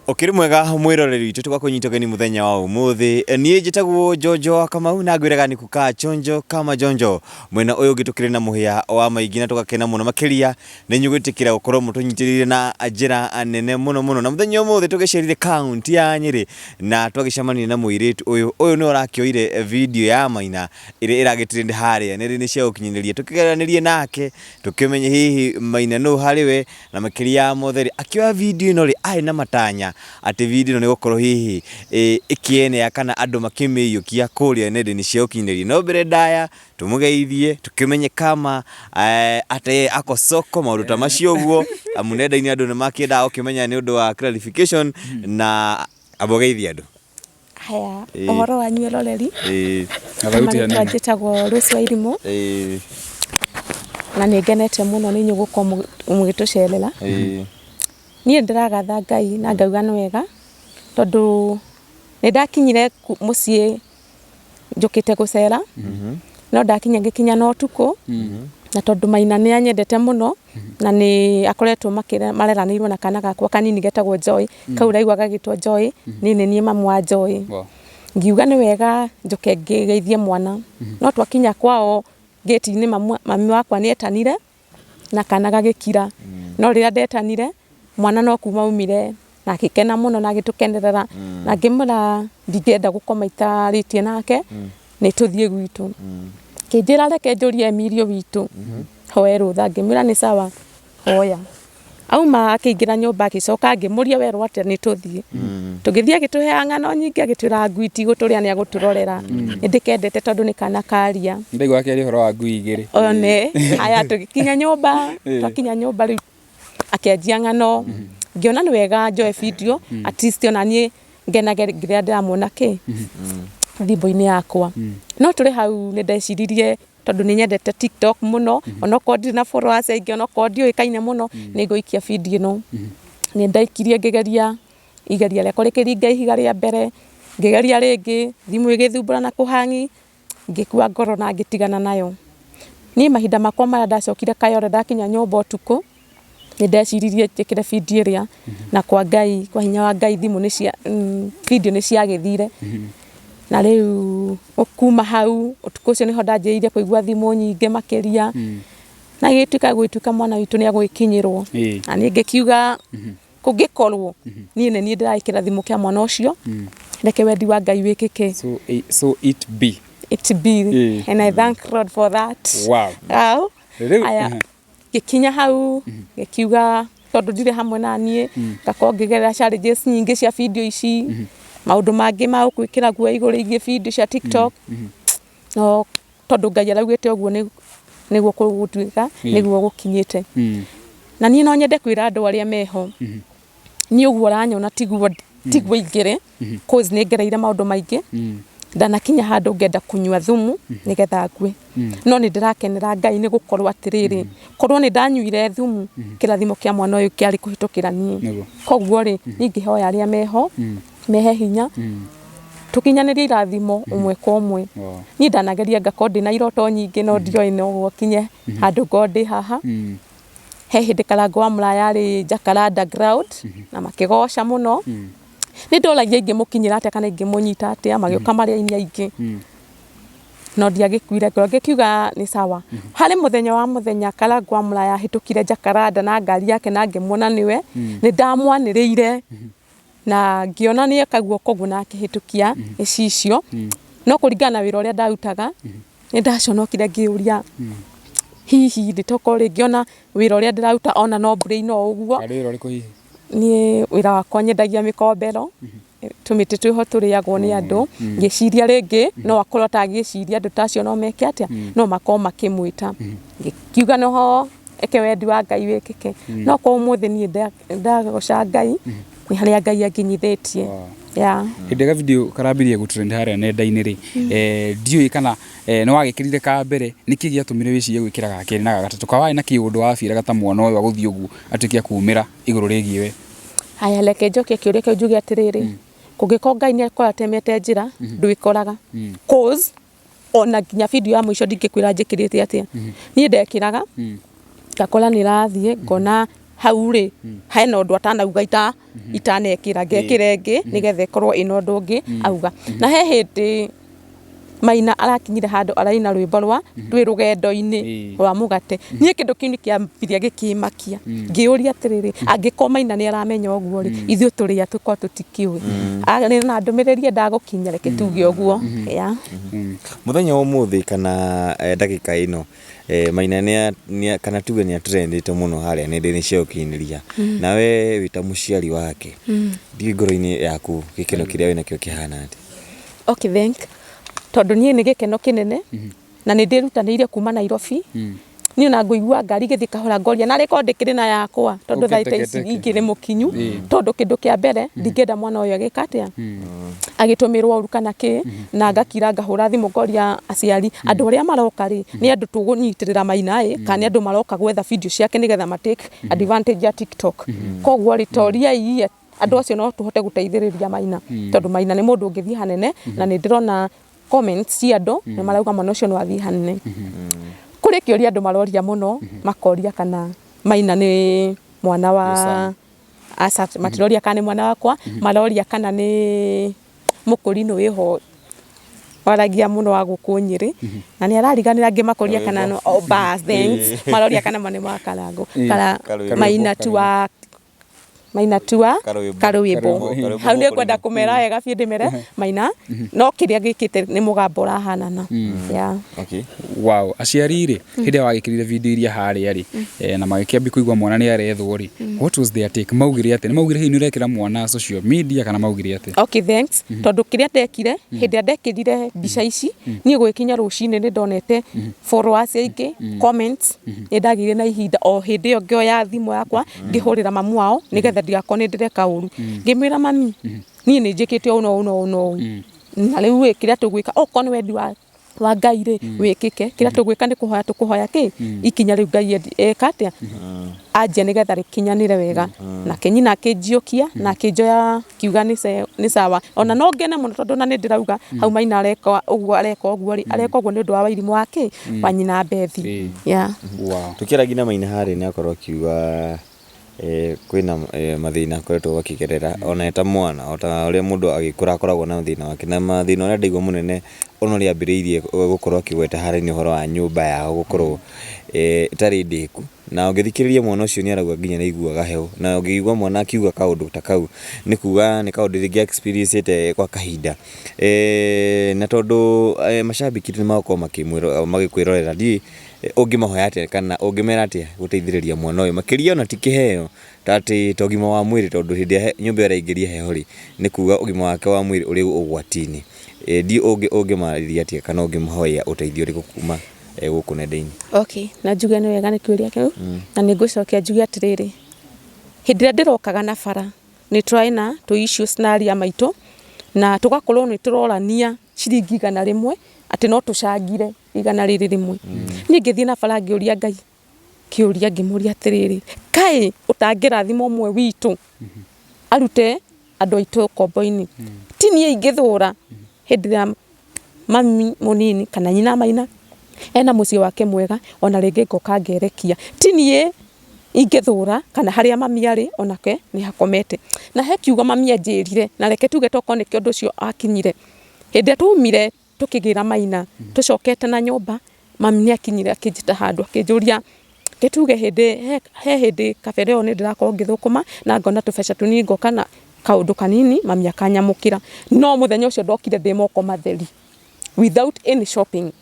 Okiri mwega mwiroreri witũ tũgakunyitogeni muthenya wa umuthi niĩ njĩtagwo Jojo Kamau na ngwĩraga nĩ kukaa chonjo kama jonjo mwena ũyũ ũngĩ na mũhĩa wa maingĩ na tũgakena mũno makĩria nĩ nyugwĩtĩkĩra gũkorwo mũtũnyitĩrĩire na njĩra nene mũno na mũthenya ũmũthĩ tũgĩcerire kaunti ya Nyĩrĩ na twagĩcemania na mũirĩtu ũyũ nĩ ũrakĩoire video ya Maina ĩrĩa ĩragĩtrend harĩa nĩ cia ũkinyanĩria tũkĩgeranĩrie nake tũkĩmenye hihi Maina no harĩwe na makĩria motheri akĩoya video ĩno arĩ na matanya ati video nĩ gũkorwo hihi ikienea kana andũ makĩmĩiyũkia kũrĩa nenda-inĩ cia ũkinyanĩria no mbere ndaya tũmũgeithie tũkĩmenye kama ate ako soko maũndũ ta macio ũguo nenda-inĩ andũ nĩ makĩendaga gũkĩmenya nĩ ũndũ wa clarification na abogeithie andũ. Haya, ũhoro wa nyuĩ roreri njĩtagwo Rose Wairimu na nĩ ngenete mũno nĩ inyuĩ gũkorwo mũgĩtũcerera. Niĩ ndĩragatha Ngai na ngauga nĩ wega tondũ nĩ ndakinyire mũciĩ njũkĩte gũcera no ndakinya ngĩkinya no ũtukũ na tondũ Maina nĩ anyendete mũno na nĩ akoretwo mareranĩirwo na kana gakwa kanini getagwo Joy kau raigua gagĩtwo Joy niĩ mamu wa Joy ngiuga nĩ wega njoke ngĩgeithie mwana no twakinya kwao gate-inĩ mami wakwa nĩ etanire na kana gagĩkira no rĩrĩa ndetanire mwana no kuma umire na akĩkena mũno na agĩtũkenerera na ngĩmũra ndingĩenda gũkoma itarĩtie nake nĩ tũthiĩ gwitũ kĩnjĩra reke njũrie Emilio witũ hoe rũtha ngĩmwĩra nĩ sawa hoya auma akĩingĩra nyũmba agĩcoka ngĩmũria werwo atĩ nĩ tũthiĩ tũgĩthiĩ agĩtũhe ng'ano nyingĩ agĩtwĩra ngui ti gũtũrĩa nĩ agũtũrorera nĩ ndĩkendete tondũ nĩ kana karia ndaigua akĩaria ũhoro wa ngui igĩrĩ one haya tũgĩkinya nyũmba twakinya nyũmba rĩu akĩanjia ng'ano ngĩona nĩ wega njoe video at least ona niĩ ngenage rĩrĩa ndĩramuona thimbo-inĩ yakwa no tũrĩ hau nĩ ndeciririe tondũ nĩ nyendete TikTok mũno onokorwo ndirĩ na followers aingĩ onokorwo ndiũĩkaine mũno nĩ ngũikia video ĩno nĩ ndaikirie ngĩgeria igeria rĩakwa rĩkĩringa ihiga rĩa mbere ngĩgeria rĩngĩ thimũ ĩgĩthumbũra na kũhangi ngĩkua ngoro na ngĩtigana nayo niĩ mahinda makwa maya ndacokire Kayole ndakinya nyũmba ũtukũ nĩ ndeciririe njĩkĩre video ĩrĩa na kwa Ngai kwa hinya wa Ngai thimũ nĩ cia video nĩ ciagĩthire na rĩu kuma hau ũtukũ ũcio nĩho ndanjĩrĩirie kũigua thimũ nyingĩ makĩria na gwĩtuĩka mwana witũ nĩ agũgĩkinyĩrwo na niĩ ngĩkiuga kũngĩkorwo niĩ ndĩraĩkĩra thimũ kĩa mwana ũcio reke wendi wa Ngai wĩkĩke so it be and I thank God for that. Wow. Aya gĩkinya hau gĩkiuga tondũ ndirĩ hamwe na niĩ ngakorwo ngĩgerera challenges nyingĩ cia video ici maũndũ mangĩ ma gwĩkĩra guo igũrũ igie video cia TikTok no tondũ Ngai araugĩte ũguo nĩguo gũtuĩka nĩguo gũkinyĩte na niĩ no nyende kwĩra andũ arĩa meho niĩ ũguo ũranyona tiguo ingĩre cause nĩ ngereire maũndũ maingĩ ndanakinya handũ ngenda kunyua thumu nĩgetha ngue no nĩ ndĩrakenera Ngai nĩ gũkorwo atĩrĩrĩ korwo nĩ ndanyuire thumu kĩrathimo kĩa mwana ũyũ kĩarĩ kũhĩtũkĩra niĩ koguo rĩ ningĩhoya arĩa meho mehe hinya tukinyanĩrie irathimo ũmwe kwa ũmwe niĩ ndanageria ngakorwo ndĩna iroto nyingĩ no ndioĩ no gũkinye handũ ngondĩ haha he hĩndĩ Karango wa Mũraya arĩ Jacaranda ground na makĩgoca mũno nĩ ndolagia ingĩmũkinyĩra atĩa kana ingĩmũnyita atĩa magĩũka marĩ aini aingĩ no ndiagĩkuire ngĩkiuga nĩ sawa harĩ mũthenya Karango wa Mũraya hĩtũkire Jacaranda na ngari yake na ngĩmuona nĩwe nĩ ndamwanĩrĩire na ngĩona nĩ ekagwo koguo na akĩhĩtũkia icicio no kũringana na wĩra ũrĩa ndarutaga nĩ ndaconokire ngĩũria hihi ndĩtokorwo rĩngĩona wĩra ũrĩa ndĩraruta ona no mbũrĩ-inĩ o ũguo niĩ wĩra wakwa nyendagia mĩkombero tũmĩtĩ twĩho tũrĩagwo nĩ andũ ngĩciria rĩngĩ no akorwo atagĩciria andũ tacio no meke atĩa no makorwo makĩmwĩta ngĩkiuga noho eke wendi wa Ngai wĩkĩke no kwa ũmũthĩ niĩ ndagoca Ngai nĩ harĩa Ngai anginyithĩtie hĩndĩ video karambirie gũtrend harĩa nenda-inĩ rĩ ndiũĩ kana nĩ wagĩkĩrire ka mbere nĩkĩ gĩatũmire wĩcirie gwĩkĩra ga kerĩ na gagatatũ ka warĩ na kĩũndũ wabiraga ta mwana ũyũ agũthiĩ ũguo atuĩke kumĩra igũrũ rĩgiĩ we haya reke njoke kĩũria kĩu njuge atĩrĩrĩ kũngĩkorwo Ngai nĩ akorwo atemete njĩra ndwĩkoraga cause ona nginya video ya mũico ndingĩkwĩra njĩkĩrĩte atĩa niĩ ndekĩraga ngakora nĩ rathiĩ ngona hau ri hena undu atanauga itanekira ngekira ingi nigetha ikorwo ina undu ungi auga na he hindi Maina arakinyire handu araina rwimbo rwa rwi rugendo-ini rwa mugate nie kindu kiu ni kiambiria gikimakia ngiuria atiriri angiko Maina ni aramenya uguo ri ithuĩ turia tuko tutikiui ari na ndumiriri ndagukinya reke tuge uguo muthenya wa umuthi kana ndagika ino Maina ni kana tuge ni trendite muno haria nenda-ini cia ukinyiria nawe wita muciari wake ndi ngoro-ini yaku gikeno kiria wina kio kihana ati okay thank tondu nie ni gikeno kinene na ni ndirutaniire kuma Nairobi ni ona nguigua ngari githi kahora ngoria na record kiri na yakwa tondu thaita ici ingire mukinyu tondu kindu kia mbere ndingenda mwana uyu agikatia agitumirwo uru kana ki na ngakira ngahura thimu ngoria aciari andu aria maroka ri ni andu tugunyitirira Maina kana andu maroka gwetha video ciake nigetha matake advantage ya TikTok koguo ri toria ii andu acio no tuhote guteithiriria Maina tondu Maina ni mundu ungithi hanene na ni ndirona comments cia andu ni marauga mwana ucio no athi hanene kuri kiuria andu maroria muno makoria kana Maina ni mwana wa asa matiroria kana ni mwana wakwa maroria kana ni mukurino wiho waragia muno wa gukunyiri na ni arariganira ngi makoria kana no bas thanks maroria kana mane wa karango kala Maina tua karwimbo hau ni kwenda kumera wega bi ndimere Maina no kiria gikite ni mugambo rahanana okay wow aciari ri hindi wagikirire video iria haria ri na magikiambi kuigwa mwana ni arethwo ri what was their take maugire ate ni maugire hi ni urekira mwana social media kana maugire ate okay thanks tondu kiria ndekire hindi ndekirire mbica ici ni gwikinya rucini ni ndonete followers aingi comments ni ndagire na ihinda o hindi yo ngioya thimu yakwa ngihurira mamu wao nigetha ndigakone ndireka uru ngimira mami ni njikite uno na riu kiria tugwika okoni wendi wa Ngai ri wikike kiria tugwika ni kuhoya tukuhoya ki ikinya riu Ngai ekatia ajia nigetha rikinyanire wega na kenyina akinjiokia na akinjoya kiuga ni sawa ona no ngene muno tondu na ni ndirauga hau Maina areka uguo ri areka uguo ni undu wa wairimu wake wa nyina Bethi wow tukira gina Maina hari ni akorwo kiuga kwina mathina koretwo wakigerera ona eta mwana ota uria mundu agikura akoragwo na mathina wake na mathina uria ndigwa munene ono ri ambiriirie gukorwo kigweta harani uhoro wa nyumba yao gukorwo itari ndiku na ungithikiriria mwana ucio ni aragwa nginya ni iguaga heo na ungigwa mwana akiuga kaundu ta kau ni kuga ni kaundu ringi experience ite kwa kahinda na tondu mashabiki ni magoko magikwirorera ndi ungimahoya atia kana ungimera atia guteithiriria mwana uyu makiria ona tikiheo tati togima wa mwiri tondu hindi nyumba iraingiria heho ri ni kuga ugima wake wa mwiri uri ugwatini ndi ungimariria atia kana ungimahoya uteithio ri gukuma guku nenda-ini okay na njuge ni wega ni kiuria kiu na ni ngucokia njuge atiriri hindi ria ndirokaga na bara ni twaina tu issues na aria maitu na tugakorwo ni turorania ciringi 100 ati no tucangire 100 rimwe ni ngithii na bara ngiuria Ngai kiuria ngimuria atiriri kai utangirathimo mwe witu arute andu aitu kombo-ini tini ingithura hindi ria mami munini kana nyina Maina ena mucio wake mwega ona ringi ngoka ngerekia tini ingithura kana haria mami ari onake ni hakomete na he kiuga mami anjirire na reke tuge tokone kiondu cio akinyire hindi tumire tukigira Maina tucokete na nyumba mami ni akinyire akijita handu akinjuria gituge hindi kabereo ni ndirakorwo ngithukuma na ngona tubeca tunini ngoka na kaundu kanini mami akanyamukira no muthenya ucio ndokire ndi moko matheri without any shopping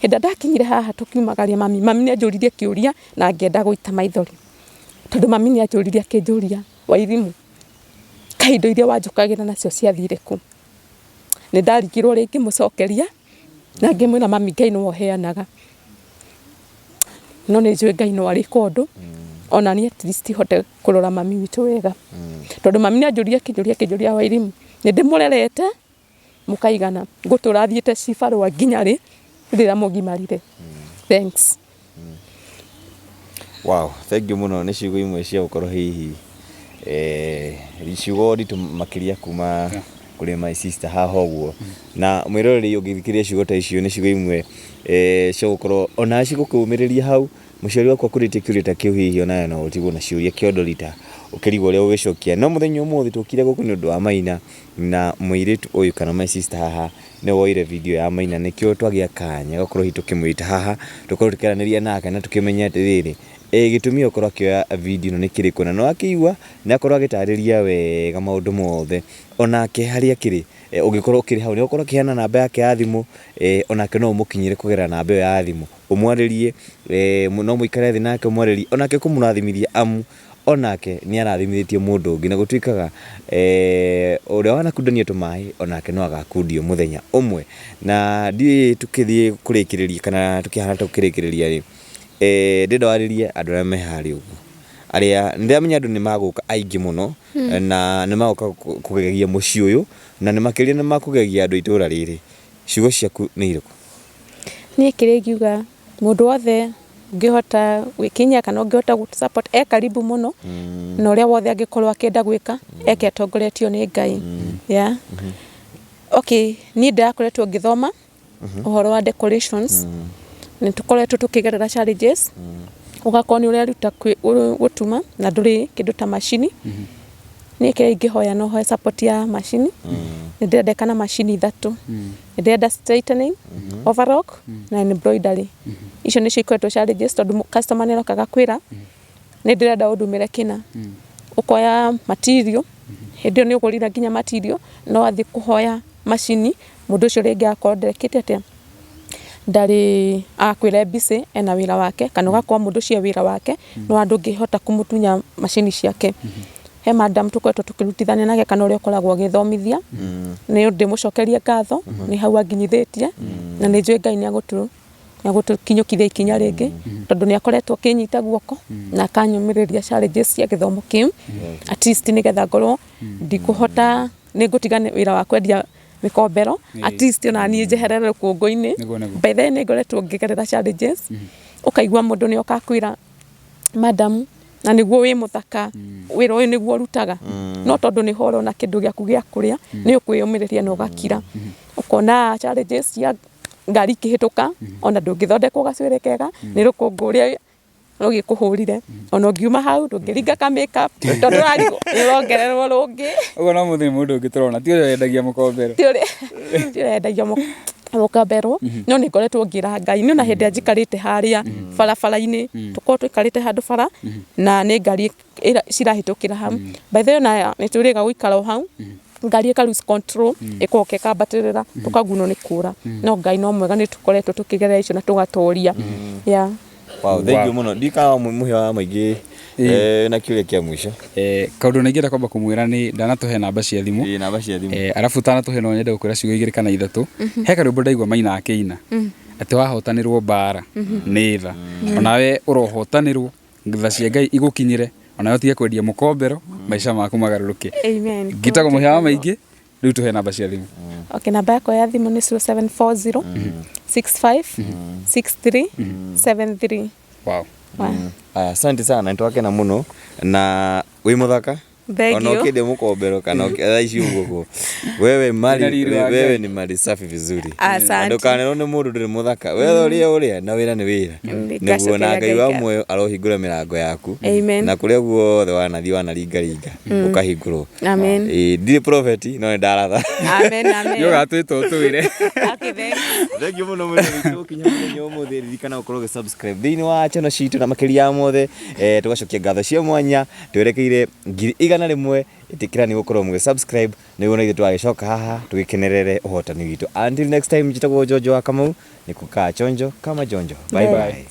hindi ndakinyire haha tukiumagaria mami ni anjuririe kiuria na ngenda guita maithori tondu mami ni anjuririe akinjuria wairimu kaindo iria wanjukagira nacio ciathire ku ni ndarigirwo ringi mucokeria na ngimwira mami Ngai no heanaga no ni njui Ngai no ari kondu ona ni at least hote kurora mami witu wega tondu mami ni anjuririe kijuria wairimu ni ndimurerete mukaigana nguturathiete cibarwa nginya ri rira mugimarire thanks wow thank you muno ni ciugo imwe cia gukorwo hihi ciugo nditu makiria kuma kuri my sister haha uguo na mwiroreri ungithikiria ciugo ta icio ni ciugo imwe cia gukorwo ona cigukumiriria hau muciari wakwa kurite kiurita kiu hihi onayo no utigwo na ciuria kiondorita ukirigwo uria ugicokia no muthenya umuthi tukire guku ni undu wa Maina na muiritu uyu kana my sister haha ne woire video ya Maina nikio twagia kanya gokorwo hitukimwita haha tukorwo tukiaraniria nake na tukimenya atiriri gitumi okorwo akioya video no nikiriku na no akiigua na akorwo agitariria wega maundu mothe onake haria kiri ugikorwo kiri hau ni okorwo kihana namba yake ya thimu onake no umukinyire kugera namba ya thimu umwaririe no muikare thi nake umwaririe onake kumurathimithia amu onake ni arathimithitio mundu ungi na gutuikaga uria wanakundania tumai onake no agakundio muthenya umwe na ndi tukithie kurikiriria kana tukihana tukirikiriria ri ndidawaririe andu aria mehari ugu aria ndiramenya andu ni maguka aingi muno na ni maguka kugegia muci uyu na ni makiria ni makugegia andu itura riri ciugo ciaku ni iriku ni kiregiuga mundu wothe ngihota gwikinya kana ngihota gu support karibu muno na uria wothe angikorwo akenda gwika eke atongoretio ni Ngai yeah okay ni ndakoretwo ngithoma uhoro wa decorations ni tukoretwo tukigerera challenges ugakorwo ni uria ruta gutuma na nduri kindu ta machine ni kire ingihoya no hoya support ya machine ni ndenda kana machine 3 ni ndenda straightening overlock na embroidery icio ni cio challenges tondu customer ni rokaga kwira ni ndenda udumire kina ukoya material hindi ni ugurira nginya material no athi kuhoya machine mundu ucio ringi akorwo ndekite atia ndari akwire busy ena wira wake kana ugakorwo mundu ucio wira wake no andu ngihota kumutunya machine ciake he madam tukwetwo tukirutithania nake kana uria ukoragwo githomithia ni ndimucokerie ngatho ni hau anginyithitie na ni njui Ngai ni agutukinyukithia ikinya ringi tondu ni akoretwo kinyita guoko na akanyumiriria challenges cia githomo kiu at least ni getha ngorwo ndikuhota ni ngutigana wira wa kwendia mikombero at least ona ni njeherere kungu-ini by then ni ngoretwo ngigerera challenges ukaigua mundu ni okakwira madam na niguo wi muthaka wira uyu niguo rutaga no tondu ni horo na kindu giaku gia kuria ni ukwiyumiriria na ugakira ukona challenges cia ngari kihituka ona ndungithondekwo gacwire kega ni rukungu uria rugikuhurire ona ngiuma hau ndungiringa ka makeup tondu rarigo irongererwo rungi ugo no muthini mundu ungiturona ti uria endagia mukombero ti uria endagia mukombero no ni ngoretwo ngira Ngai ni ona hindi anjikarite haria barabara-ini tukorwo twikarite handu bara na ni ngari cirahitukira hau by the way na ni turiga guikara hau ngari ika lose control ikoke kambatirira tukaguno ni kura no Ngai no mwega ni tukoretwo tukigerera icio na tugatoria yeah. Wow, thank you muno ndika muhe wa maingi na kiuria kia mwisho kaundu ningenda kwamba kumwira ni ndanatuhe namba cia thimu namba cia thimu arafu tanatuhe no nyenda gukwira ciugo 2 kana 3 he karumbu ndaigua Maina akiina ati wahotanirwo bara ni tha onawe urohotanirwo ngitha cia Ngai igukinyire onawe tige kwendia mukombero maisha maku magaruruke amen ngitago muhe wa maingi riu tuhe namba cia thimu okay namba yako ya thimu ni 0740 65 63 73 wow asante sana nitwake na muno na wi muthaka ona ukide mukombero kana ukaishi huko wewe ni mali safi vizuri ndo kana ni mundu ndiri muthaka wewe uria na wira ni wira niguo na Ngai wa muoyo arohingura mirango yaku na kuria guothe wanaringa ukahingurwo amen ndi prophet no ni ndaratha amen yo gatwito tuire okay thank you muno mwene kinya munyo muthi ririkana ukorwo subscribe thini wa channel citu na makiria mothe tugacokia ngatho cia mwanya twerekeire ngiri igana rimwe itikira ni gukorwo mu subscribe niguo na ithu twagicoka haha tugikenerere uhotani witu until next time njitagwo Jojo wa Kamau ni kukaa chonjo kama jonjo bye bye